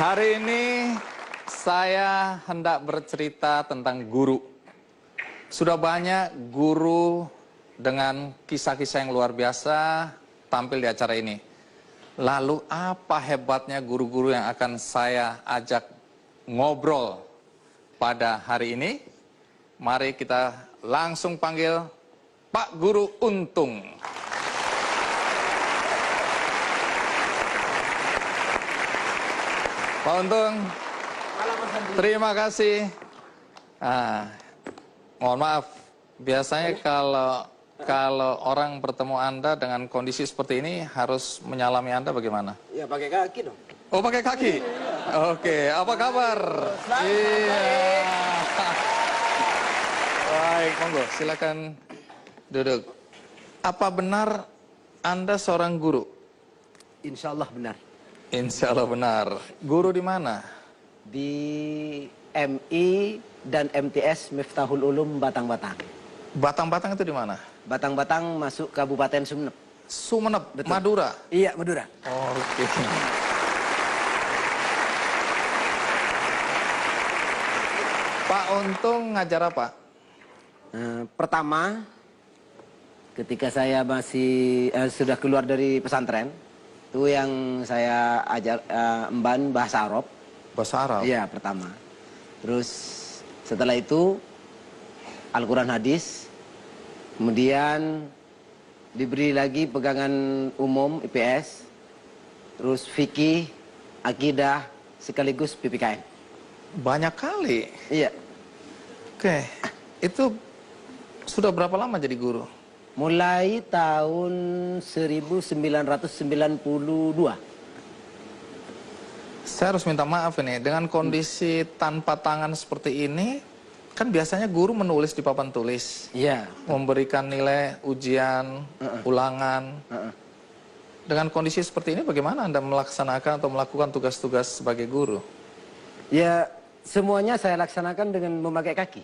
Hari ini saya hendak bercerita tentang guru. Sudah banyak guru dengan kisah-kisah yang luar biasa tampil di acara ini. Lalu apa hebatnya guru-guru yang akan saya ajak ngobrol pada hari ini? Mari kita langsung panggil Pak Guru Untung. Pak Untung, terima kasih. Mohon maaf, biasanya kalau orang bertemu Anda dengan kondisi seperti ini harus menyalami Anda bagaimana? Ya pakai kaki dong. Oh, pakai kaki? Oke, apa kabar? Iya. Baik, monggo, silakan duduk. Apa benar Anda seorang guru? Insya Allah benar. Insya Allah benar. Guru di mana? Di MI dan MTS Miftahul Ulum Batang-Batang. Batang-Batang itu di mana? Batang-Batang masuk Kabupaten Sumeneb. Sumeneb, Betul. Madura? Iya, Madura. Oke. Pak Untung ngajar apa? Pertama, ketika saya masih sudah keluar dari pesantren, itu yang saya ajar emban bahasa Arab. Bahasa Arab? Iya, pertama. Terus setelah itu Al-Quran Hadis. Kemudian diberi lagi pegangan umum IPS. Terus fikih, akidah, sekaligus PPKN. Banyak kali. Iya. Oke. Itu sudah berapa lama jadi guru? Mulai tahun 1992. Saya harus minta maaf ini, dengan kondisi tanpa tangan seperti ini, kan biasanya guru menulis di papan tulis. Iya. Memberikan nilai ujian, ulangan. Dengan kondisi seperti ini bagaimana Anda melaksanakan atau melakukan tugas-tugas sebagai guru? Ya, semuanya saya laksanakan dengan memakai kaki.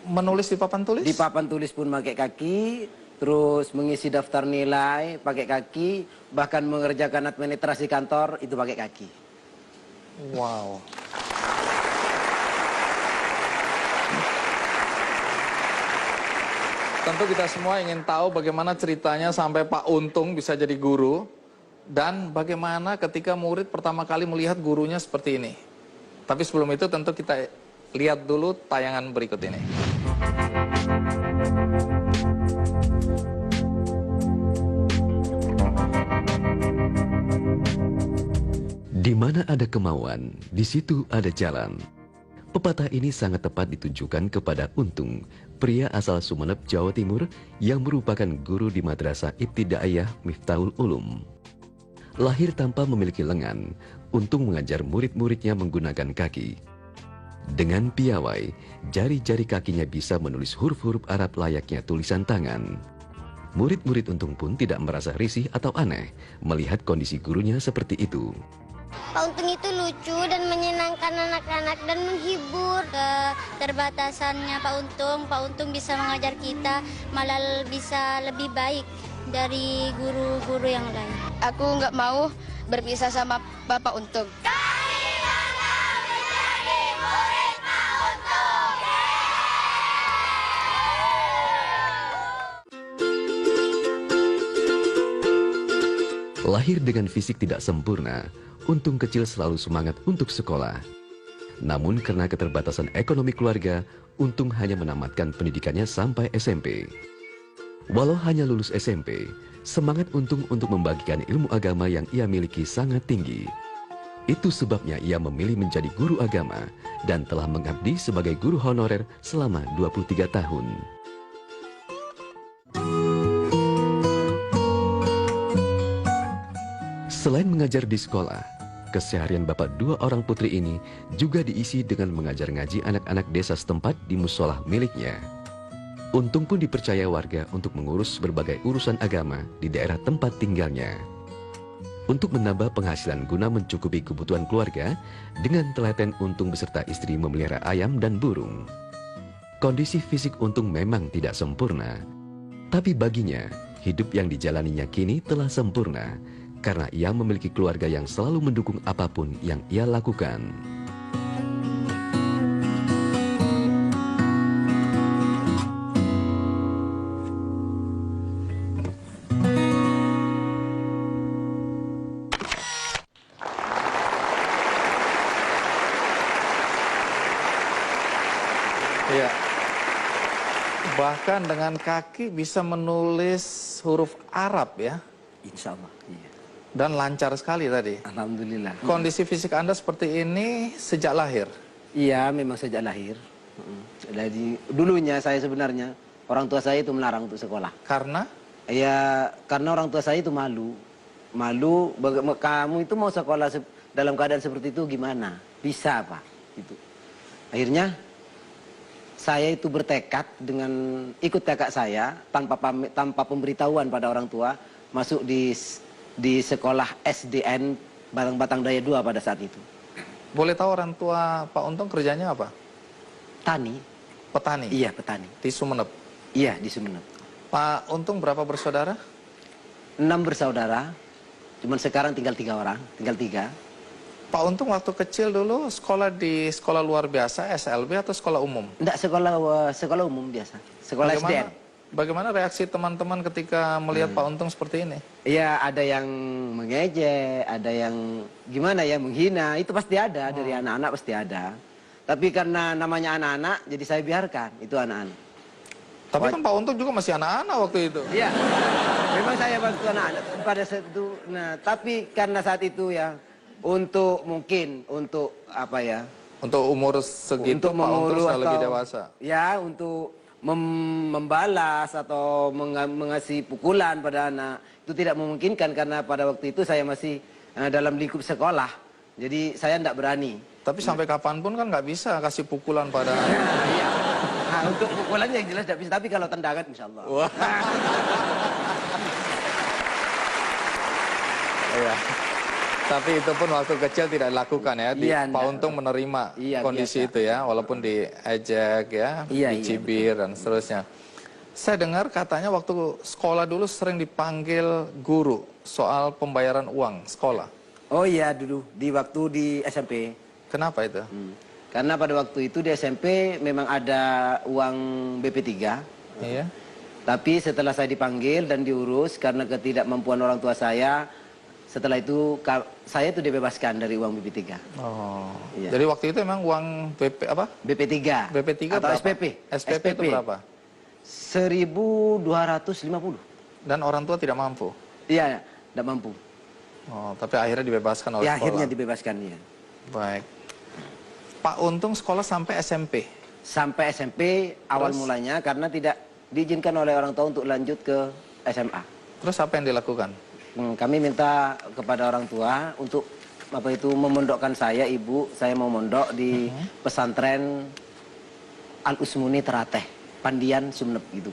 Menulis di papan tulis? Di papan tulis pun pakai kaki, terus mengisi daftar nilai pakai kaki, bahkan mengerjakan administrasi kantor itu pakai kaki. Wow. Tentu kita semua ingin tahu bagaimana ceritanya sampai Pak Untung bisa jadi guru, dan bagaimana ketika murid pertama kali melihat gurunya seperti ini. Tapi sebelum itu tentu kita lihat dulu tayangan berikut ini. Di mana ada kemauan, di situ ada jalan. Pepatah ini sangat tepat ditujukan kepada Untung, pria asal Sumeneb, Jawa Timur yang merupakan guru di Madrasah Ibtidaiyah Miftahul Ulum. Lahir tanpa memiliki lengan, Untung mengajar murid-muridnya menggunakan kaki. Dengan piawai, jari-jari kakinya bisa menulis huruf-huruf Arab layaknya tulisan tangan. Murid-murid Untung pun tidak merasa risih atau aneh melihat kondisi gurunya seperti itu. Pak Untung itu lucu dan menyenangkan anak-anak dan menghibur. Keterbatasannya Pak Untung bisa mengajar kita malah bisa lebih baik dari guru-guru yang lain. Aku nggak mau berpisah sama Bapak Untung. Lahir dengan fisik tidak sempurna, Untung kecil selalu semangat untuk sekolah. Namun karena keterbatasan ekonomi keluarga, Untung hanya menamatkan pendidikannya sampai SMP. Walau hanya lulus SMP, semangat Untung untuk membagikan ilmu agama yang ia miliki sangat tinggi. Itu sebabnya ia memilih menjadi guru agama dan telah mengabdi sebagai guru honorer selama 23 tahun. Selain mengajar di sekolah, keseharian bapak dua orang putri ini juga diisi dengan mengajar ngaji anak-anak desa setempat di musolah miliknya. Untung pun dipercaya warga untuk mengurus berbagai urusan agama di daerah tempat tinggalnya. Untuk menambah penghasilan guna mencukupi kebutuhan keluarga, dengan telaten Untung beserta istri memelihara ayam dan burung. Kondisi fisik Untung memang tidak sempurna, tapi baginya hidup yang dijalaninya kini telah sempurna karena ia memiliki keluarga yang selalu mendukung apapun yang ia lakukan. Iya. Bahkan dengan kaki bisa menulis huruf Arab ya. Insya Allah. Iya. Dan lancar sekali tadi. Alhamdulillah. Kondisi fisik Anda seperti ini sejak lahir? Iya, memang sejak lahir. Jadi dulunya saya sebenarnya orang tua saya itu melarang untuk sekolah. Karena? Ya karena orang tua saya itu malu. Malu, kamu itu mau sekolah dalam keadaan seperti itu gimana? Bisa apa? Gitu. Akhirnya saya itu bertekad dengan ikut kakak saya tanpa pemberitahuan pada orang tua masuk di sekolah SDN Batang Daya 2 pada saat itu. Boleh tahu orang tua Pak Untung kerjanya apa? Tani. Petani? Iya, petani. Di Sumeneb? Iya, di Sumeneb. Pak Untung berapa bersaudara? 6 bersaudara, cuman sekarang tinggal 3 orang, tinggal 3. Pak Untung waktu kecil dulu sekolah di sekolah luar biasa, SLB atau sekolah umum? Enggak, sekolah umum biasa, sekolah SDN. Bagaimana reaksi teman-teman ketika melihat Pak Untung seperti ini? Iya, ada yang mengejek, ada yang gimana ya, menghina, itu pasti ada, dari anak-anak pasti ada. Tapi karena namanya anak-anak, jadi saya biarkan, itu anak-anak. Tapi kan Pak Untung juga masih anak-anak waktu itu. Iya, memang saya bantu anak-anak pada saat itu. Nah, tapi karena saat itu ya, untuk apa ya? Untuk umur segitu untuk Pak Untung sudah lebih atau- dewasa. Ya, untuk membalas atau mengasih pukulan pada anak itu tidak memungkinkan karena pada waktu itu saya masih dalam lingkup sekolah. Jadi saya tidak berani. Tapi sampai kapanpun kan nggak bisa kasih pukulan pada Iya. Nah, untuk pukulannya yang jelas tidak bisa. Tapi kalau tendangan, insya Allah. Wah. Iya. Tapi itu pun waktu kecil tidak dilakukan ya. Iya, Pak enggak. Untung menerima Iya, kondisi biasa. itu ya, walaupun diejek ya, Iya, dicibir dan seterusnya. Saya dengar katanya waktu sekolah dulu sering dipanggil guru soal pembayaran uang sekolah. Oh iya, dulu di waktu di SMP. Kenapa itu? Karena pada waktu itu di SMP memang ada uang BP3. Iya. Tapi setelah saya dipanggil dan diurus karena ketidakmampuan orang tua saya, setelah itu saya itu dibebaskan dari uang BP3. Oh. Iya. Jadi waktu itu memang uang BP apa? BP3. BP3 atau berapa? SPP. SPP itu berapa? 1.250. Dan orang tua tidak mampu. Iya, tidak mampu. Oh, tapi akhirnya dibebaskan oleh Ya, sekolah. akhirnya dibebaskan ya. Baik. Pak Untung sekolah sampai SMP. Sampai SMP awal Terus? mulanya karena tidak diizinkan oleh orang tua untuk lanjut ke SMA. Terus apa yang dilakukan? Kami minta kepada orang tua untuk memondokkan saya, ibu, saya mau mondok di pesantren Al Usmuni Terateh, Pandian, Sumeneb gitu.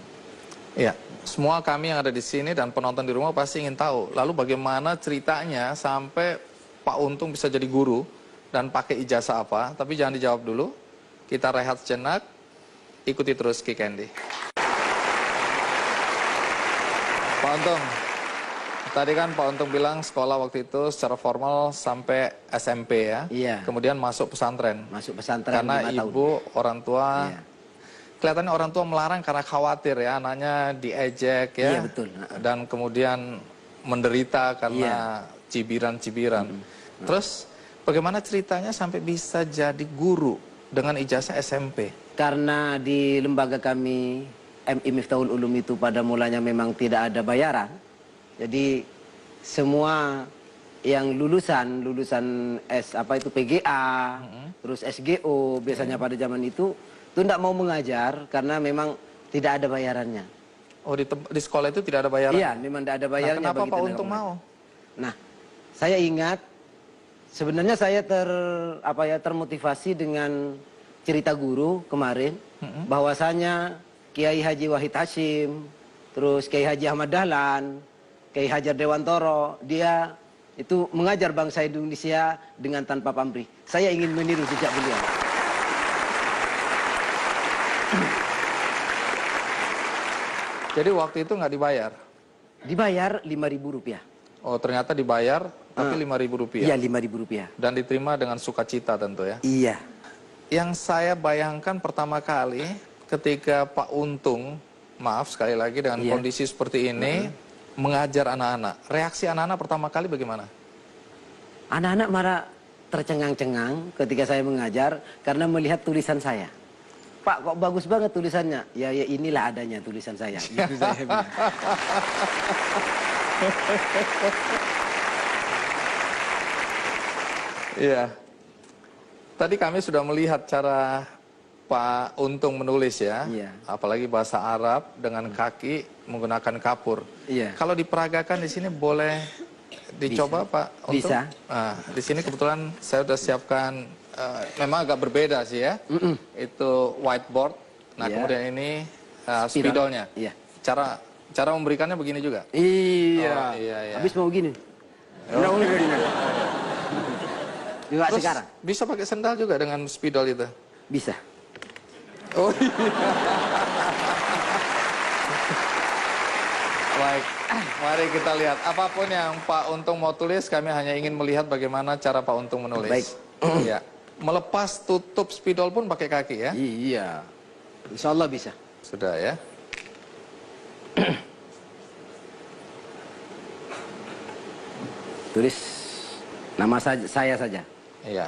Iya, semua kami yang ada di sini dan penonton di rumah pasti ingin tahu. Lalu bagaimana ceritanya sampai Pak Untung bisa jadi guru dan pakai ijazah apa? Tapi jangan dijawab dulu. Kita rehat sejenak. Ikuti terus Ki Candy. Pak Untung, tadi kan Pak Untung bilang sekolah waktu itu secara formal sampai SMP ya. Iya. Kemudian masuk pesantren. Masuk pesantren Karena 5 tahun. ibu, orang tua, Iya. kelihatannya orang tua melarang karena khawatir ya anaknya diejek ya. Iya, betul. Dan kemudian menderita karena cibiran-cibiran. Terus bagaimana ceritanya sampai bisa jadi guru dengan ijazah SMP? Karena di lembaga kami MI Miftahul Ulum itu pada mulanya memang tidak ada bayaran. Jadi semua yang lulusan PGA, terus SGO biasanya pada zaman itu tidak mau mengajar karena memang tidak ada bayarannya. Oh, di sekolah itu tidak ada bayaran? Iya, memang tidak ada bayarnya. Nah, kenapa bagi Pak tenaga Untung pengajar. mau? Nah, saya ingat sebenarnya saya termotivasi dengan cerita guru kemarin bahwasanya Kiai Haji Wahid Hashim, terus Kiai Haji Ahmad Dahlan, Kiai Hajar Dewantoro, dia itu mengajar bangsa Indonesia dengan tanpa pamrih. Saya ingin meniru jejak beliau. Jadi waktu itu nggak dibayar? Dibayar Rp5.000. Oh, ternyata dibayar tapi Rp5.000. Iya, Rp5.000. Dan diterima dengan sukacita tentu ya. Iya. Yang saya bayangkan pertama kali ketika Pak Untung, maaf sekali lagi dengan kondisi seperti ini, mengajar anak-anak. Reaksi anak-anak pertama kali bagaimana? Anak-anak marah tercengang-cengang ketika saya mengajar karena melihat tulisan saya. Pak, kok bagus banget tulisannya? Ya, ya inilah adanya tulisan saya. Gitu saya bilang. Iya. Tadi kami sudah melihat cara Pak Untung menulis ya. Iya. Apalagi bahasa Arab dengan kaki menggunakan kapur. Iya. Kalau diperagakan di sini boleh dicoba Pak Untung? Bisa. Nah, di sini kebetulan saya sudah siapkan, memang agak berbeda sih ya. Itu whiteboard. Nah, Iya. kemudian ini spidolnya. Iya. Cara memberikannya begini juga. Iya. Oh, iya, iya. Habis mau gini. Juga Terus sekarang. bisa pakai sendal juga dengan spidol itu. Bisa. Oh iya. Baik, mari kita lihat. Apapun yang Pak Untung mau tulis, kami hanya ingin melihat bagaimana cara Pak Untung menulis. Baik. Ya. Melepas tutup spidol pun pakai kaki ya? Iya. Insya Allah bisa. Sudah ya. Tulis nama saya saja. Iya.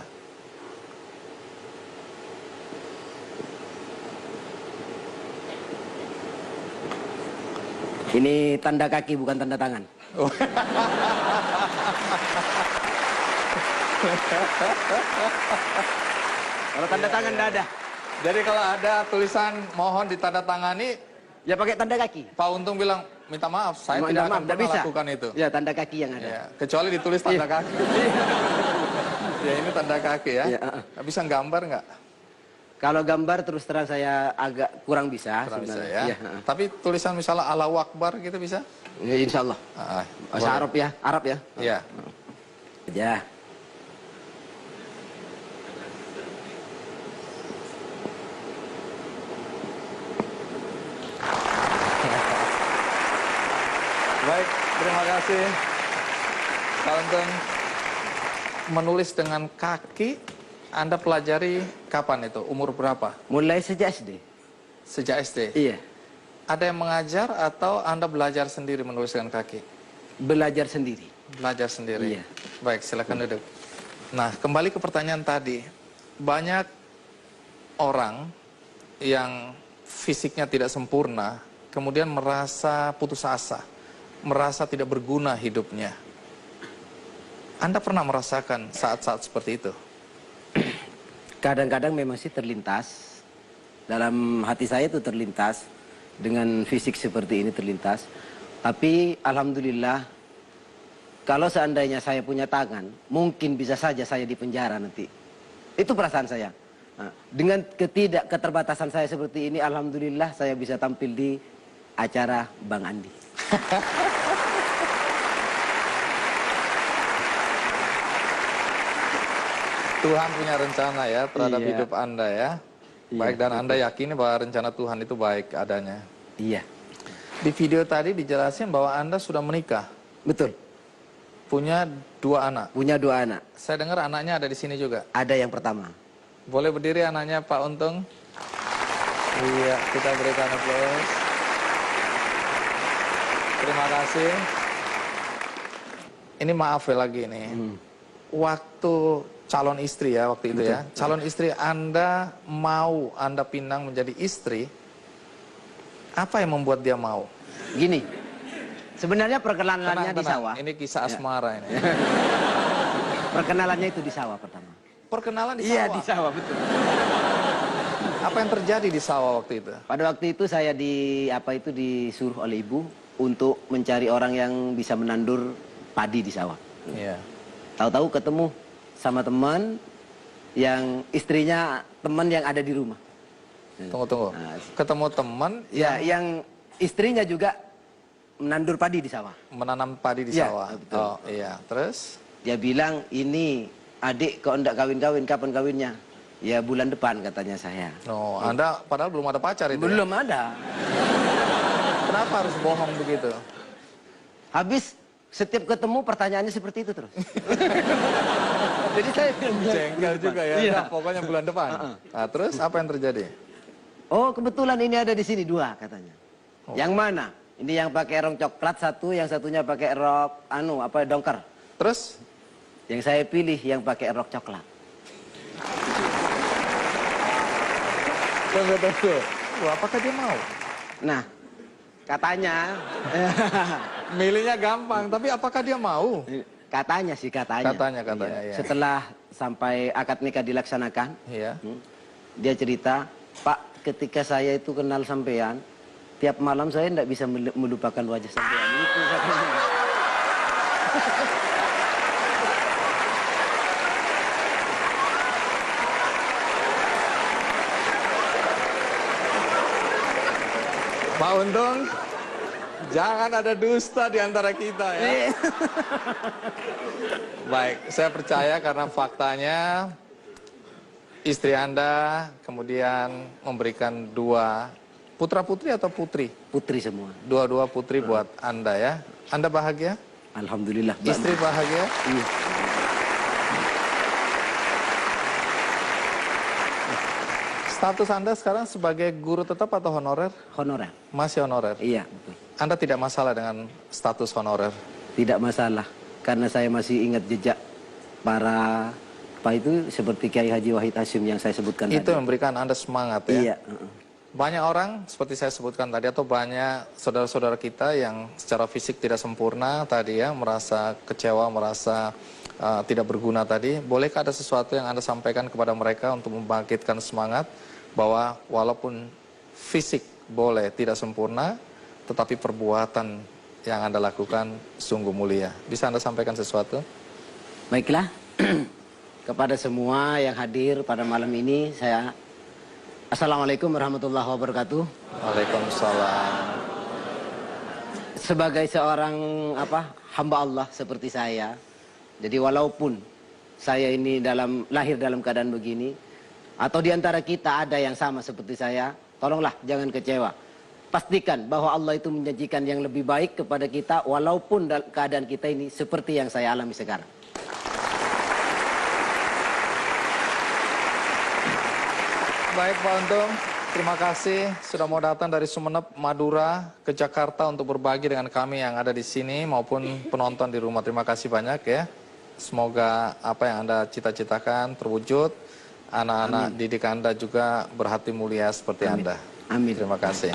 Ini tanda kaki bukan tanda tangan. Kalau tanda tangan tidak ada. Jadi kalau ada tulisan mohon ditandatangani, Ya pakai tanda kaki. Pak Untung bilang, minta maaf, saya Mohon tidak maaf, akan tidak pernah bisa. lakukan itu. Ya tanda kaki yang ada. Ya, kecuali ditulis tanda kaki. Ya ini tanda kaki ya. Iya, Bisa gambar nggak? Kalau gambar terus terang saya agak kurang bisa Kurang bisa sebenarnya. ya. Iya, Tapi tulisan misalnya Allahu Akbar gitu bisa? Ya, insya Allah. Bahasa boleh. Arab ya, Arab ya. Iya. Ya. Baik, terima kasih. Pak Untung, menulis dengan kaki, Anda pelajari kapan itu? Umur berapa? Mulai sejak SD. Sejak SD? Iya. Ada yang mengajar atau Anda belajar sendiri menulis dengan kaki? Belajar sendiri. Belajar sendiri? Iya. Baik, silakan duduk. Nah, kembali ke pertanyaan tadi. Banyak orang yang fisiknya tidak sempurna, kemudian merasa putus asa, merasa tidak berguna hidupnya. Anda pernah merasakan saat-saat seperti itu? Kadang-kadang memang sih terlintas. Dalam hati saya itu terlintas. Dengan fisik seperti ini terlintas. Tapi Alhamdulillah, kalau seandainya saya punya tangan, mungkin bisa saja saya di penjara nanti. Itu perasaan saya. Nah, dengan keterbatasan saya seperti ini, Alhamdulillah saya bisa tampil di acara Bang Andi. Tuhan punya rencana ya terhadap Iya. hidup Anda ya. Iya, Baik, dan Anda yakini bahwa rencana Tuhan itu baik adanya. Iya, Di video tadi dijelasin bahwa Anda sudah menikah, betul. punya 2 anak. Punya 2 anak. Saya dengar anaknya ada di sini juga. Ada yang pertama. Boleh berdiri anaknya Pak Untung? Iya, kita berikan aplaus. Terima kasih. Ini maaf ya lagi nih. Waktu calon istri ya waktu itu ya. Calon istri Anda mau Anda pinang menjadi istri. Apa yang membuat dia mau? Gini, sebenarnya perkenalannya di Tenang, sawah. ini kisah asmara ini. Perkenalannya itu di sawah pertama. Perkenalan di Iya, sawah. di sawah, betul. Apa yang terjadi di sawah waktu itu? Pada waktu itu saya disuruh oleh ibu untuk mencari orang yang bisa menandur padi di sawah. Iya. Tahu-tahu ketemu sama teman yang istrinya teman yang ada di rumah. Tunggu. Nah, Ketemu teman Ya, yang istrinya juga menandur padi di sawah. menanam padi di Iya, sawah. betul. Oh iya, terus? Dia bilang, ini adik kok enggak kawin-kawin, kapan kawinnya? Ya bulan depan katanya saya. No, Anda padahal belum ada pacar itu. Belum Ya? ada. Kenapa harus bohong begitu? Habis setiap ketemu pertanyaannya seperti itu terus. Jadi saya Jengkel juga ya. Iya. Nah, pokoknya bulan depan. Nah, terus apa yang terjadi? Oh, kebetulan ini ada di sini 2 katanya. Yang mana? Ini yang pakai rok coklat satu, yang satunya pakai rok dongker. Terus? Yang saya pilih yang pakai rok coklat. Tunggu. Wah, apakah dia mau? Nah, katanya Milihnya gampang, tapi apakah dia mau? katanya sih katanya. Katanya, Iya. ya. Setelah sampai akad nikah dilaksanakan, Iya. dia cerita, "Pak, ketika saya itu kenal sampean, tiap malam saya tidak bisa melupakan wajah sampean." Itu katanya. Pak Untung, jangan ada dusta di antara kita ya. Baik, saya percaya karena faktanya istri Anda kemudian memberikan 2 putra-putri atau putri? Putri semua. 2 putri buat Anda ya. Anda bahagia? Alhamdulillah. Istri bahagia? Iya. Status Anda sekarang sebagai guru tetap atau honorer? Honorer. Masih honorer. Iya, betul. Anda tidak masalah dengan status honorer? Tidak masalah, karena saya masih ingat jejak para itu seperti Kiai Haji Wahid Hasyim yang saya sebutkan Itu tadi. memberikan Anda semangat ya? Iya. Banyak orang seperti saya sebutkan tadi atau banyak saudara-saudara kita yang secara fisik tidak sempurna tadi ya, merasa kecewa, merasa tidak berguna tadi. Bolehkah ada sesuatu yang Anda sampaikan kepada mereka untuk membangkitkan semangat bahwa walaupun fisik boleh tidak sempurna, tetapi perbuatan yang Anda lakukan sungguh mulia. Bisa Anda sampaikan sesuatu? Baiklah, kepada semua yang hadir pada malam ini, saya Assalamualaikum warahmatullahi wabarakatuh. Waalaikumsalam. Sebagai seorang hamba Allah seperti saya, jadi walaupun saya ini lahir dalam keadaan begini, atau di antara kita ada yang sama seperti saya, tolonglah jangan kecewa. Pastikan bahwa Allah itu menjanjikan yang lebih baik kepada kita walaupun keadaan kita ini seperti yang saya alami sekarang. Baik Pak Untung, terima kasih sudah mau datang dari Sumeneb, Madura ke Jakarta untuk berbagi dengan kami yang ada di sini maupun penonton di rumah. Terima kasih banyak ya. Semoga apa yang Anda cita-citakan terwujud. Anak-anak didik Anda juga berhati mulia seperti Anda. Amin. Terima kasih.